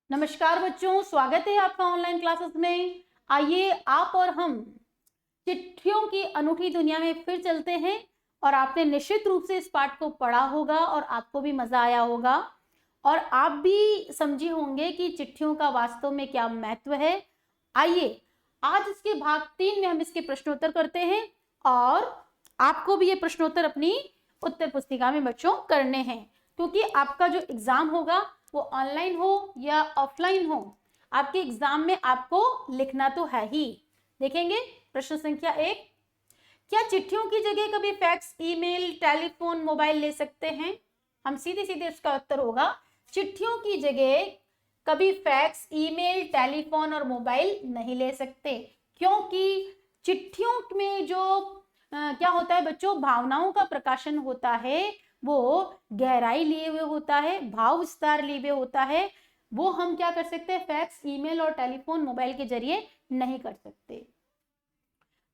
नमस्कार बच्चों, स्वागत है आपका ऑनलाइन क्लासेस में। आइए आप और हम चिट्ठियों की अनूठी दुनिया में फिर चलते हैं। और आपने निश्चित रूप से इस पाठ को पढ़ा होगा और आपको भी मजा आया होगा और आप भी समझे होंगे कि चिट्ठियों का वास्तव में क्या महत्व है। आइए आज इसके भाग 3 में हम इसके प्रश्नोत्तर करते हैं और आपको भी ये प्रश्नोत्तर अपनी उत्तर पुस्तिका में बच्चों करने हैं, क्योंकि आपका जो एग्जाम होगा वो ऑनलाइन हो या ऑफलाइन हो, आपके एग्जाम में आपको लिखना तो है ही। देखेंगे प्रश्न संख्या 1, क्या चिट्ठियों की जगह कभी फैक्स, ईमेल, टेलीफोन, मोबाइल ले सकते हैं? हम सीधे सीधे उसका उत्तर होगा चिट्ठियों की जगह कभी फैक्स, ईमेल, टेलीफोन और मोबाइल नहीं ले सकते, क्योंकि चिट्ठियों में जो क्या होता है बच्चों, भावनाओं का प्रकाशन होता है, वो गहराई लिए हुए होता है, भाव विस्तार लिए हुए होता है। वो हम क्या कर सकते हैं, फैक्स, ईमेल और टेलीफोन, मोबाइल के जरिए नहीं कर सकते।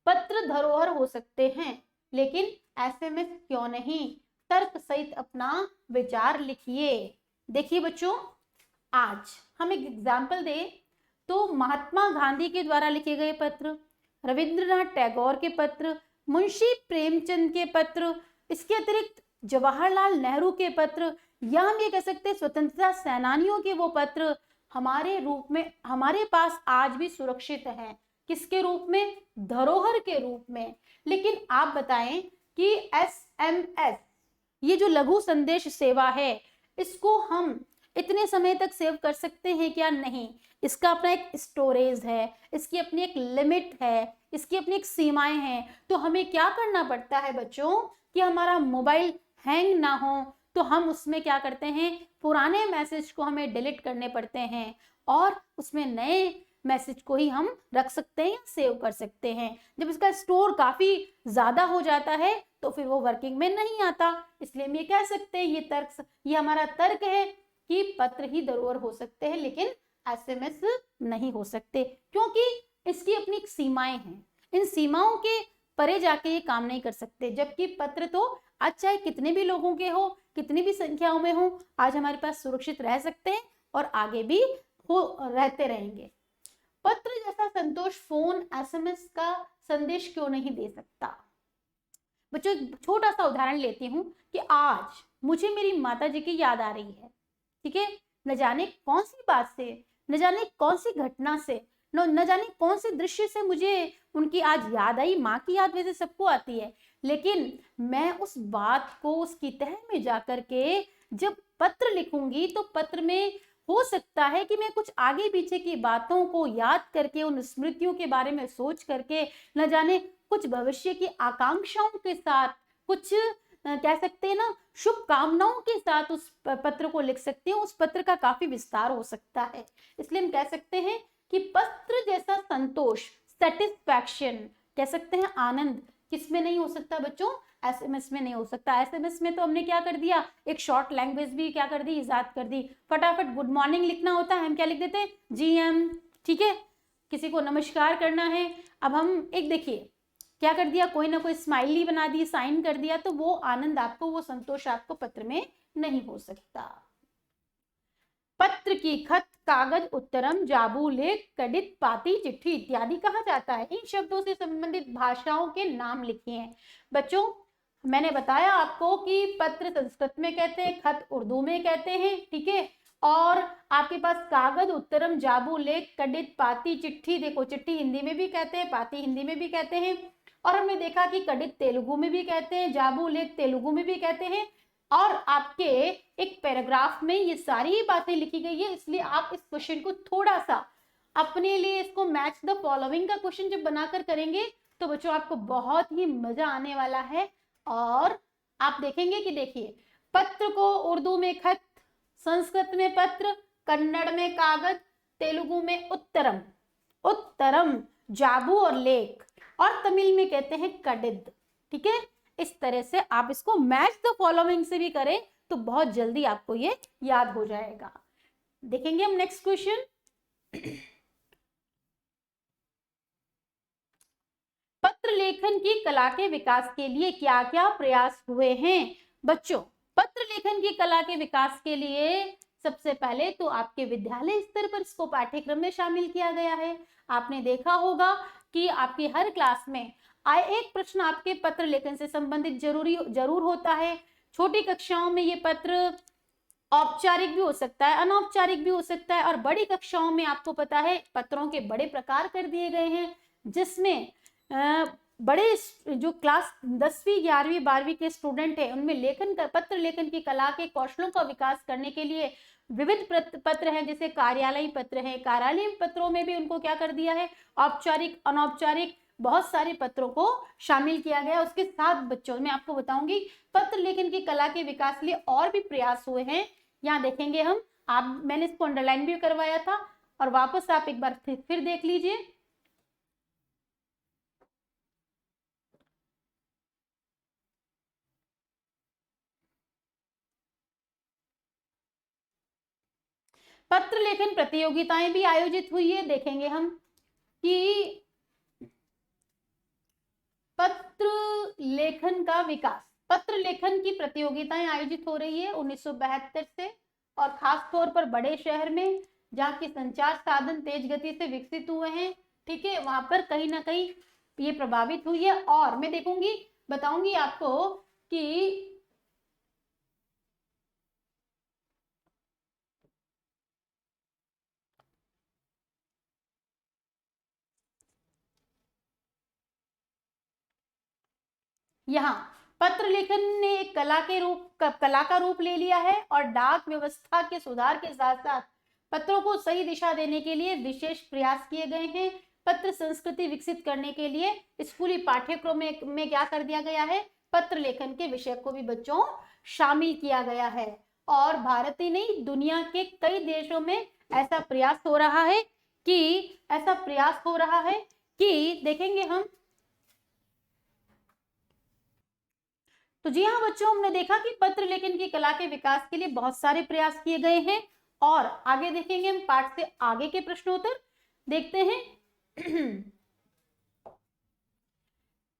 पत्र धरोहर हो सकते हैं, लेकिन एसएमएस क्यों नहीं? तर्क सहित अपना विचार लिखिए। देखिए बच्चों, आज हम एक एग्जाम्पल दें तो महात्मा गांधी के द्वारा लिखे गए पत्र, रविंद्रनाथ टैगोर के पत्र, मुंशी प्रेमचंद के पत्र, इसके अतिरिक्त जवाहरलाल नेहरू के पत्र, या हम ये कह सकते हैं स्वतंत्रता सेनानियों के वो पत्र हमारे रूप में हमारे पास आज भी सुरक्षित हैं। किसके रूप में? धरोहर के रूप में। लेकिन आप बताएं कि एसएमएस, ये जो लघु संदेश सेवा है, इसको हम इतने समय तक सेव कर सकते हैं क्या? नहीं। इसका अपना एक स्टोरेज है, इसकी अपनी एक लिमिट है, इसकी अपनी एक सीमाएं हैं। तो हमें क्या करना पड़ता है बच्चों कि हमारा मोबाइल हैंग ना हो, तो हम उसमें क्या करते हैं, पुराने मैसेज को हमें डिलीट करने पड़ते हैं और उसमें नए मैसेज को ही हम रख सकते हैं या सेव कर सकते हैं। जब इसका स्टोर काफी ज्यादा हो जाता है तो फिर वो वर्किंग में नहीं आता। इसलिए हम ये कह सकते हैं, ये हमारा तर्क है कि पत्र ही धरोहर हो सकते हैं, लेकिन एसएमएस नहीं हो सकते, क्योंकि इसकी अपनी सीमाएं हैं। इन सीमाओं के परे जाके ये काम नहीं कर सकते। जबकि पत्र तो आज चाहे कितने भी लोगों के हो, कितनी भी संख्याओं में हो, आज हमारे पास सुरक्षित रह सकते हैं और आगे भी रहते रहेंगे। पत्र जैसा संतोष फोन, एसएमएस का संदेश क्यों नहीं दे सकता? बच्चों एक छोटा सा उदाहरण लेती हूँ कि आज मुझे मेरी माता जी की याद आ रही है, ठीक है, न जाने कौन सी बात से, न जाने कौन सी घटना से, न जाने कौन से दृश्य से मुझे उनकी आज याद आई। माँ की याद वैसे सबको आती है, लेकिन मैं उस बात को उसकी तह में जाकर के जब पत्र लिखूंगी तो पत्र में हो सकता है कि मैं कुछ आगे पीछे की बातों को याद करके, उन स्मृतियों के बारे में सोच करके, न जाने कुछ भविष्य की आकांक्षाओं के साथ, कुछ कह सकते हैं ना शुभकामनाओं के साथ उस पत्र को लिख सकते हैं। उस पत्र का काफी विस्तार हो सकता है। इसलिए हम कह सकते हैं कि पत्र जैसा संतोष, सेटिस्फैक्शन, कह सकते हैं आनंद, किसमें नहीं हो सकता बच्चों? एसएमएस में नहीं हो सकता। एसएमएस में तो हमने क्या कर दिया, एक शॉर्ट लैंग्वेज भी क्या कर दी, इजाद कर दी। फटाफट गुड मॉर्निंग लिखना होता है, हम क्या लिख देते हैं, जीएम, ठीक है। किसी को नमस्कार करना है, अब हम एक देखिए क्या कर दिया, कोई ना कोई स्माइली बना दी, साइन कर दिया, तो वो आनंद आपको, वो संतोष आपको पत्र में नहीं हो सकता। पत्र की खत, कागज, उत्तरम, जाबू, लेख, कडित, पाती, चिट्ठी इत्यादि कहा जाता है। इन शब्दों से संबंधित भाषाओं के नाम लिखिए हैं। बच्चों मैंने बताया आपको कि पत्र संस्कृत में कहते हैं, खत उर्दू में कहते हैं, ठीक है। और आपके पास कागज, उत्तरम, जाबू, लेख, कडित, पाती, चिट्ठी, देखो चिट्ठी हिंदी में भी कहते हैं, पाती हिंदी में भी कहते हैं, और हमने देखा कि कडित तेलुगु में भी कहते हैं, जाबू, लेख तेलुगु में भी कहते हैं। और आपके एक पैराग्राफ में ये सारी बातें लिखी गई है। इसलिए आप इस क्वेश्चन को थोड़ा सा अपने लिए, इसको मैच द फॉलोइंग का क्वेश्चन जब बनाकर करेंगे तो बच्चों आपको बहुत ही मजा आने वाला है। और आप देखेंगे कि देखिए, पत्र को उर्दू में खत, संस्कृत में पत्र, कन्नड़ में कागज, तेलुगु में उत्तरम, उत्तरम, जाबू और लेख, और तमिल में कहते हैं कडिद, ठीक है। इस तरह से आप इसको मैच द फॉलोइंग से भी करें तो बहुत जल्दी आपको ये याद हो जाएगा। देखेंगे हम नेक्स्ट क्वेश्चन। पत्र लेखन की कला के विकास के लिए क्या क्या प्रयास हुए हैं? बच्चों पत्र लेखन की कला के विकास के लिए सबसे पहले तो आपके विद्यालय स्तर पर इसको पाठ्यक्रम में शामिल किया गया है। आपने देखा होगा कि आपकी हर क्लास में एक प्रश्न आपके पत्र लेखन से संबंधित जरूर होता है। छोटी कक्षाओं में ये पत्र औपचारिक भी हो सकता है, अनौपचारिक भी हो सकता है, और बड़ी कक्षाओं में आपको पता है पत्रों के बड़े प्रकार कर दिए गए हैं, जिसमें बड़े जो क्लास 10वीं 11वीं 12वीं के स्टूडेंट है उनमें पत्र लेखन की कला के कौशलों का विकास करने के लिए विविध पत्र हैं, जैसे कार्यालयीय पत्र हैं। कार्यालयीय पत्रों में भी उनको क्या कर दिया है, औपचारिक अनौपचारिक बहुत सारे पत्रों को शामिल किया गया। उसके साथ बच्चों में आपको बताऊंगी पत्र लेखन की कला के विकास के लिए और भी प्रयास हुए हैं। यहाँ देखेंगे हम, मैंने इसको अंडरलाइन भी करवाया था, और वापस आप एक बार फिर देख लीजिए। पत्र लेखन प्रतियोगिताएं भी आयोजित हुई है। देखेंगे हम कि पत्र लेखन का विकास, पत्र लेखन की प्रतियोगिताएं आयोजित हो रही है 1972 से, और खास तौर पर बड़े शहर में जहाँ की संचार साधन तेज गति से विकसित हुए हैं, ठीक है, वहां पर कहीं ना कहीं ये प्रभावित हुई है। और मैं बताऊंगी आपको कि यहाँ पत्र लेखन ने एक कला का रूप ले लिया है, और डाक व्यवस्था के सुधार के साथ साथ पत्रों को सही दिशा देने के लिए विशेष प्रयास किए गए हैं। पत्र संस्कृति विकसित करने के लिए स्कूली पाठ्यक्रम में क्या कर दिया गया है, पत्र लेखन के विषय को भी बच्चों शामिल किया गया है। और भारत ही नहीं, दुनिया के कई देशों में ऐसा प्रयास हो रहा है कि देखेंगे हम। तो जी हाँ बच्चों, हमने देखा कि पत्र लेखन की कला के विकास के लिए बहुत सारे प्रयास किए गए हैं, और आगे देखेंगे हम पाठ से आगे के प्रश्नोत्तर देखते हैं।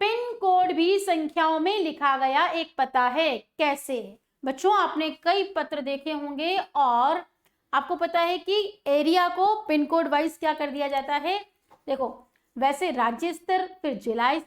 पिन कोड भी संख्याओं में लिखा गया एक पता है, कैसे? बच्चों आपने कई पत्र देखे होंगे, और आपको पता है कि एरिया को पिन कोड वाइज क्या कर दिया जाता है। देखो, वैसे राज्य स्तर, फिर जिला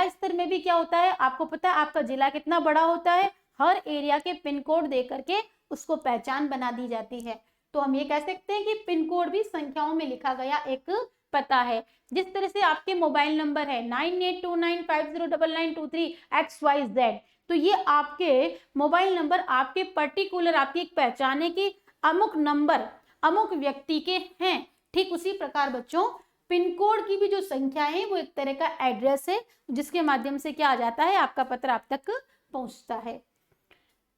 स्तर में भी क्या होता है, आपको पता है आपका जिला कितना बड़ा होता है, हर एरिया के पिन कोड दे करके उसको पहचान बना दी जाती है। तो हम ये कह सकते हैं कि पिन कोड भी संख्याओं में लिखा गया एक पता है। जिस तरह से आपके मोबाइल नंबर है 9829509923XYZ, तो ये आपके मोबाइल नंबर आपके पर्टिकुलर आपकी एक पहचाने की अमुक नंबर अमुक व्यक्ति के हैं। ठीक उसी प्रकार बच्चों पिन कोड की भी जो संख्या है वो एक तरह का एड्रेस है, जिसके माध्यम से क्या आ जाता है, आपका पत्र आप तक पहुंचता है।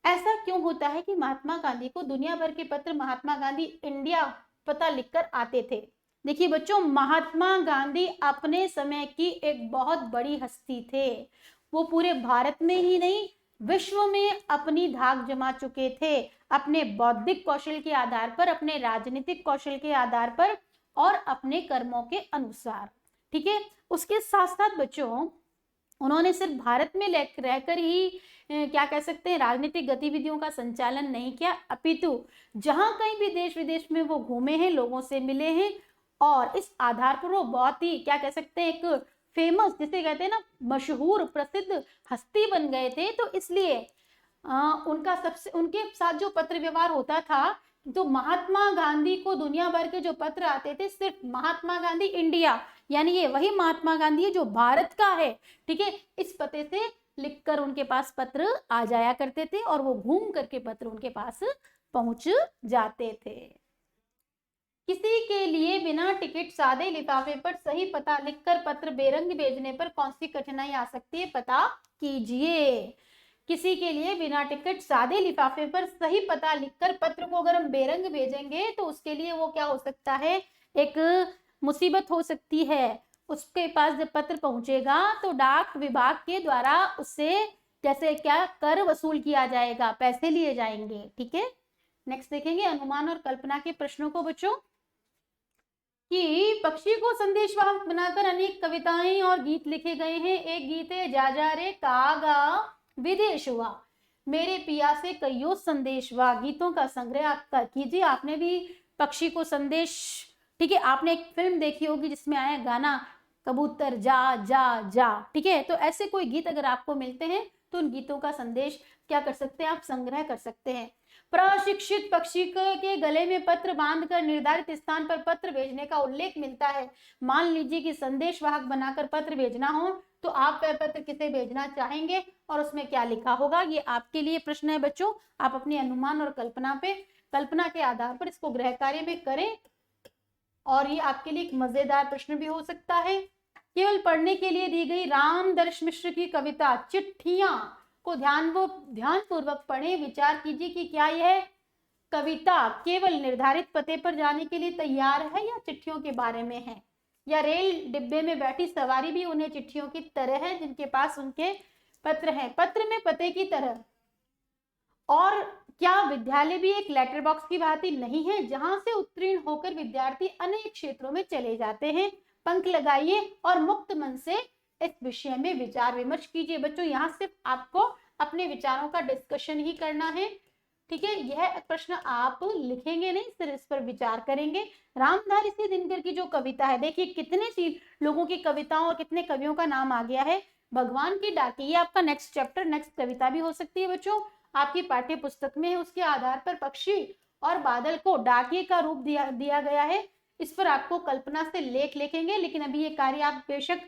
ऐसा क्यों होता है कि महात्मा गांधी को दुनिया भर के पत्र महात्मा गांधी इंडिया पता लिखकर आते थे? देखिए बच्चों, महात्मा गांधी अपने समय की एक बहुत बड़ी हस्ती थे। वो पूरे भारत में ही नहीं, विश्व में अपनी धाक जमा चुके थे, अपने बौद्धिक कौशल के आधार पर, अपने राजनीतिक कौशल के आधार पर, और अपने कर्मों के अनुसार। ठीक है, उसके साथ साथ बच्चों उन्होंने सिर्फ भारत में रहकर ही क्या कह सकते हैं, राजनीतिक गतिविधियों का संचालन नहीं किया, अपितु जहां कहीं भी देश विदेश में वो घूमे हैं, लोगों से मिले हैं, और इस आधार पर वो बहुत ही क्या कह सकते हैं, एक फेमस, जिसे कहते हैं ना, मशहूर प्रसिद्ध हस्ती बन गए थे। तो इसलिए उनके साथ जो पत्र व्यवहार होता था, तो महात्मा गांधी को दुनिया भर के जो पत्र आते थे, सिर्फ महात्मा गांधी इंडिया, यानी ये वही महात्मा गांधी है जो भारत का है, ठीक है, इस पते से लिखकर उनके पास पत्र आ जाया करते थे, और वो घूम करके पत्र उनके पास पहुंच जाते थे। किसी के लिए बिना टिकट सादे लिफाफे पर सही पता लिखकर पत्र बेरंग भेजने पर कौन सी कठिनाई आ सकती है, पता कीजिए। किसी के लिए बिना टिकट सादे लिफाफे पर सही पता लिखकर पत्र को अगर हम बेरंग भेजेंगे तो उसके लिए वो क्या हो सकता है, एक मुसीबत हो सकती है। उसके पास जब पत्र पहुंचेगा तो डाक विभाग के द्वारा उससे जैसे क्या कर वसूल किया जाएगा, पैसे लिए जाएंगे। ठीक है, नेक्स्ट देखेंगे अनुमान और कल्पना के प्रश्नों को बच्चों, कि पक्षी को संदेशवाहक बनाकर अनेक कविताएं और गीत लिखे गए हैं। एक गीत है जा जा रे कागा विदेश हुआ। मेरे पिया से कईयो संदेश, वाह गीतों का संग्रह आप कीजिए। आपने भी पक्षी को संदेश, ठीक है, आपने एक फिल्म देखी होगी जिसमें आया गाना कबूतर जा जा जा, ठीक है। तो ऐसे कोई गीत अगर आपको मिलते हैं तो उन गीतों का संदेश क्या कर सकते हैं, आप संग्रह कर सकते हैं। प्रशिक्षित पक्षी के गले में पत्र बांधकर निर्धारित स्थान पर पत्र भेजने का उल्लेख मिलता है। मान लीजिए कि संदेश वाहक बनाकर पत्र भेजना हो तो आप वह पत्र किसे भेजना चाहेंगे और उसमें क्या लिखा होगा, ये आपके लिए प्रश्न है बच्चों। आप अपने अनुमान और कल्पना के आधार पर इसको गृह कार्य में करें और ये आपके लिए एक मजेदार प्रश्न भी हो सकता है। केवल पढ़ने के लिए दी गई रामदर्श मिश्र की कविता चिट्ठियां को ध्यानपूर्वक पढ़ें, विचार कीजिए कि क्या यह कविता केवल निर्धारित पते पर जाने के लिए तैयार है या चिट्ठियों के बारे में है, या रेल डिब्बे में बैठी सवारी भी उन्हें चिट्ठियों की तरह है जिनके पास उनके पत्र हैं, पत्र में पते की तरह। और क्या विद्यालय भी एक लेटर बॉक्स की भांति नहीं है जहां से उत्तीर्ण होकर विद्यार्थी अनेक क्षेत्रों में चले जाते हैं। पंख लगाइए और मुक्त मन से इस विषय में विचार विमर्श कीजिए। बच्चों यहाँ सिर्फ आपको अपने विचारों का डिस्कशन ही करना है, ठीक है। यह प्रश्न आप लिखेंगे नहीं, सिर्फ इस पर विचार करेंगे। रामधारी सिंह दिनकर की जो कविता है, देखिए कितने सी लोगों की कविताओं और कितने कवियों का नाम आ गया है। भगवान की डाकी, ये आपका नेक्स्ट चैप्टर, नेक्स्ट कविता भी हो सकती है बच्चों, आपकी पाठ्य पुस्तक में है। उसके आधार पर पक्षी और बादल को डाकिए का रूप दिया गया है। इस पर आपको कल्पना से लेख लिखेंगे, लेकिन अभी ये कार्य आप बेशक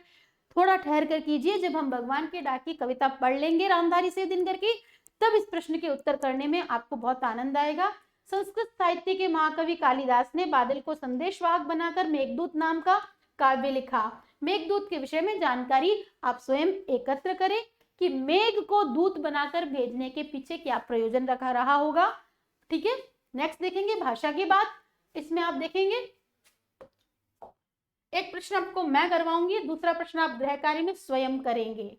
थोड़ा ठहर कर कीजिए। जब हम भगवान के डाकी कविता पढ़ लेंगे रामधारी सिंह दिनकर की, तब इस प्रश्न के उत्तर करने में आपको बहुत आनंद आएगा। संस्कृत साहित्य के महाकवि कालिदास ने बादल को संदेशवाहक बनाकर मेघदूत नाम का काव्य लिखा। मेघदूत के विषय में जानकारी आप स्वयं एकत्र करें कि मेघ को दूत बनाकर भेजने के पीछे क्या प्रयोजन रहा होगा, ठीक है। नेक्स्ट देखेंगे भाषा की बात। इसमें आप देखेंगे एक प्रश्न आपको मैं करवाऊंगी, दूसरा प्रश्न आप गृह कार्य में स्वयं करेंगे।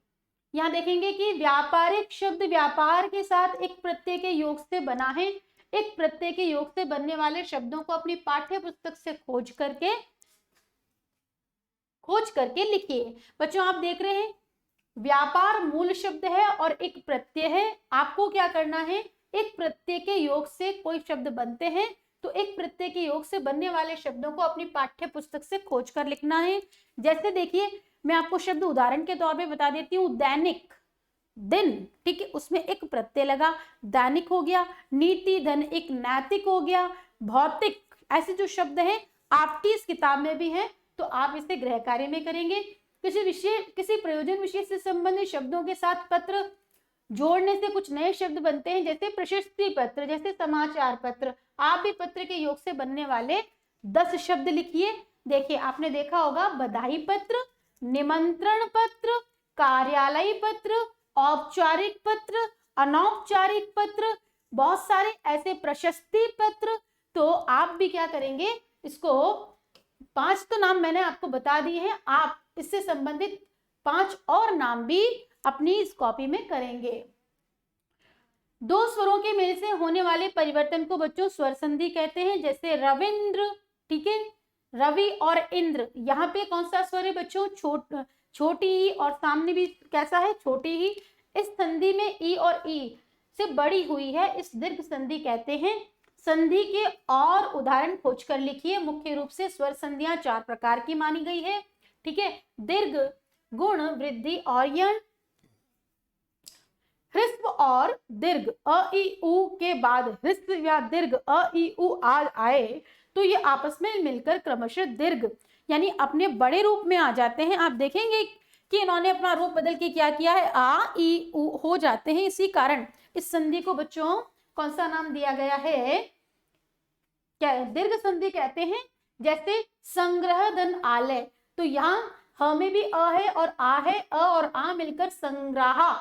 यहाँ देखेंगे कि व्यापारिक शब्द व्यापार के साथ एक प्रत्यय के योग से बना है। एक प्रत्यय के योग से बनने वाले शब्दों को अपनी पाठ्य पुस्तक से खोज करके लिखिए। बच्चों आप देख रहे हैं व्यापार मूल शब्द है और एक प्रत्यय है। आपको क्या करना है, एक प्रत्यय के योग से कोई शब्द बनते हैं तो एक प्रत्यय के योग से बनने वाले शब्दों को अपनी पाठ्य पुस्तक से खोज कर लिखना है। जैसे देखिए मैं आपको शब्द उदाहरण के तौर पे बता देती हूँ, दैनिक, दिन, ठीक है, उसमें एक प्रत्यय लगा, दैनिक हो गया। नीति धन एक नैतिक हो गया। भौतिक, ऐसे जो शब्द हैं आपकी इस किताब में भी हैं, तो आप इसे गृह कार्य में करेंगे। किसी प्रयोजन विषय से संबंधित शब्दों के साथ पत्र जोड़ने से कुछ नए शब्द बनते हैं, जैसे प्रशस्ति पत्र, जैसे समाचार पत्र। आप भी पत्र के योग से बनने वाले 10 शब्द लिखिए। देखिए आपने देखा होगा बधाई पत्र, निमंत्रण पत्र, कार्यालय पत्र, औपचारिक पत्र, अनौपचारिक पत्र, बहुत सारे ऐसे प्रशस्ति पत्र। तो आप भी क्या करेंगे, इसको 5 तो नाम मैंने आपको बता दिए हैं, आप इससे संबंधित 5 और नाम भी अपनी इस कॉपी में करेंगे। 2 स्वरों के मेल से होने वाले परिवर्तन को बच्चों स्वर संधि कहते हैं। जैसे रविंद्र, ठीक है, रवि और इंद्र, यहाँ पे कौन सा स्वर है बच्चों, छोटी ई, और सामने भी कैसा है, छोटी ही। इस संधि में ई और ई से बड़ी हुई है, इस दीर्घ संधि कहते हैं। संधि के और उदाहरण खोज कर लिखिए। मुख्य रूप से स्वर संधियां 4 प्रकार की मानी गई है, ठीक है। दीर्घ, गुण, वृद्धि और यण। ह्रस्व और दीर्घ अ ई उ के बाद ह्रस्व या दीर्घ अ ई उ आए तो ये आपस में मिलकर क्रमशः दीर्घ यानी अपने बड़े रूप में आ जाते हैं। आप देखेंगे कि इन्होंने अपना रूप बदल के क्या किया है, आ ई उ हो जाते हैं। इसी कारण इस संधि को बच्चों कौन सा नाम दिया गया है, क्या दीर्घ संधि कहते हैं। जैसे संग्रह धन आलय, तो यहाँ ह में भी अ है और आ है, अ और आ मिलकर संग्राहा।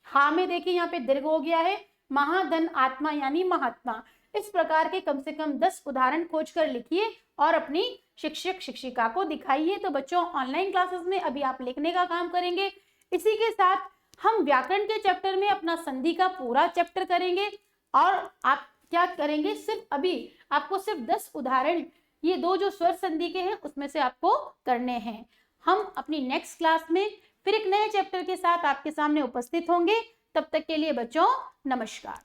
हा में देखिए यहाँ पे दीर्घ हो गया है। महाधन आत्मा यानी महात्मा। इस प्रकार के कम से कम 10 उदाहरण खोज कर लिखिए और अपनी शिक्षक शिक्षिका को दिखाइए। तो बच्चों ऑनलाइन क्लासेस में अभी आप लिखने का काम करेंगे। इसी के साथ हम व्याकरण के चैप्टर में अपना संधि का पूरा चैप्टर करेंगे और आप क्या करेंगे, सिर्फ अभी आपको सिर्फ 10 उदाहरण ये 2 जो स्वर संधि के हैं उसमें से आपको करने हैं। हम अपनी नेक्स्ट क्लास में फिर एक नए चैप्टर के साथ आपके सामने उपस्थित होंगे। तब तक के लिए बच्चों नमस्कार।